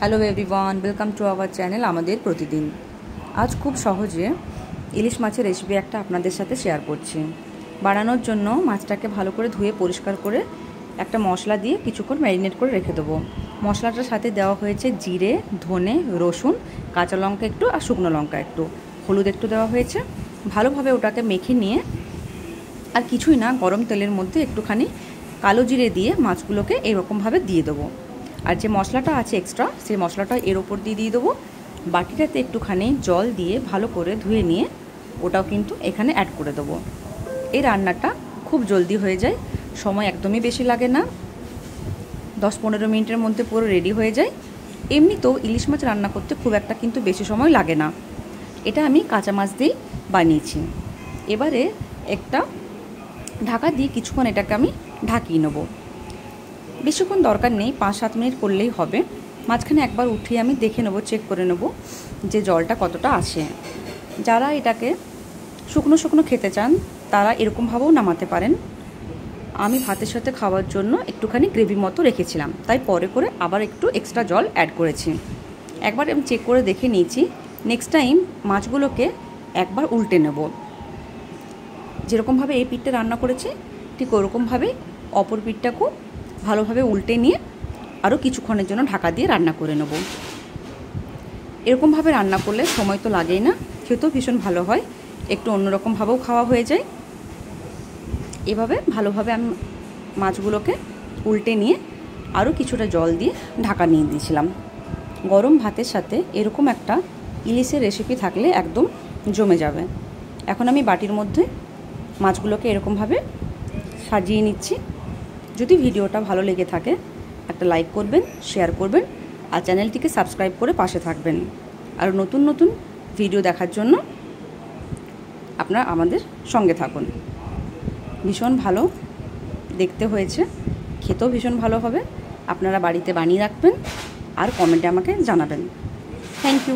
Hello everyone, welcome to our channel আমাদের প্রতিদিন। আজ খুব সহজে ইলিশ মাছের রেসিপি একটা আপনাদের সাথে শেয়ার করছি। বানানোর জন্য মাছটাকে ভালো করে ধুয়ে পরিষ্কার করে একটা মশলা দিয়ে কিছুক্ষণ ম্যারিনেট করে রেখে দেবো। মশলাটার সাথে দেওয়া হয়েছে জিরে, ধনে, রসুন, কাঁচা লঙ্কা একটু আর শুকনো লঙ্কা একটু, হলুদ একটু দেওয়া হয়েছে। ভালোভাবে ওটাকে মেখে নিয়ে আর কিছুই না, গরম তেলের মধ্যে একটুখানি কালো জিরে দিয়ে মাছগুলোকে এরকমভাবে দিয়ে দেবো। আর যে মশলাটা আছে এক্সট্রা, সেই মশলাটা এর ওপর দিয়ে দেবো। বাটিটাতে একটুখানি জল দিয়ে ভালো করে ধুয়ে নিয়ে ওটাও কিন্তু এখানে অ্যাড করে দেবো। এই রান্নাটা খুব জলদি হয়ে যায়, সময় একদমই বেশি লাগে না, 10-15 মিনিটের মধ্যে পুরো রেডি হয়ে যায়। এমনিতেও ইলিশ মাছ রান্না করতে খুব একটা কিন্তু বেশি সময় লাগে না। এটা আমি কাঁচা মাছ দিয়েই বানিয়েছি। এবারে একটা ঢাকা দিয়ে কিছুক্ষণ এটাকে আমি ঢাকিয়ে নেবো। বেশিক্ষণ দরকার নেই, 5-7 মিনিট করলেই হবে। মাঝখানে একবার উঠিয়ে আমি দেখে নেবো, চেক করে নেবো যে জলটা কতটা আসে। যারা এটাকে শুকনো শুকনো খেতে চান তারা এরকমভাবেও নামাতে পারেন। আমি ভাতের সাথে খাওয়ার জন্য একটুখানি গ্রেভি মতো রেখেছিলাম, তাই পরে করে আবার একটু এক্সট্রা জল অ্যাড করেছি। একবার আমি চেক করে দেখে নিয়েছি। নেক্সট টাইম মাছগুলোকে একবার উল্টে নেব। যেরকমভাবে এই পিঠটা রান্না করেছি ঠিক ওরকমভাবে অপর পিঠটাকেও ভালোভাবে উল্টে নিয়ে আরও কিছুক্ষণের জন্য ঢাকা দিয়ে রান্না করে নেব। এরকমভাবে রান্না করলে সময় তো লাগেই না, খেতেও ভীষণ ভালো হয়, একটু অন্যরকমভাবেও খাওয়া হয়ে যায়। এভাবে ভালোভাবে আমি মাছগুলোকে উল্টে নিয়ে আরও কিছুটা জল দিয়ে ঢাকা নিয়ে দিয়েছিলাম। গরম ভাতের সাথে এরকম একটা ইলিশের রেসিপি থাকলে একদম জমে যাবে। এখন আমি বাটির মধ্যে মাছগুলোকে এরকমভাবে সাজিয়ে নিচ্ছি। যদি ভিডিওটা ভালো লেগে থাকে একটা লাইক করবেন, শেয়ার করবেন আর চ্যানেলটিকে সাবস্ক্রাইব করে পাশে থাকবেন। আর নতুন নতুন ভিডিও দেখার জন্য আপনারা আমাদের সঙ্গে থাকুন। ভীষণ ভালো দেখতে হয়েছে, খেতেও ভীষণ ভালো হবে। আপনারা বাড়িতে বানিয়ে রাখবেন আর কমেন্টে আমাকে জানাবেন। Thank you.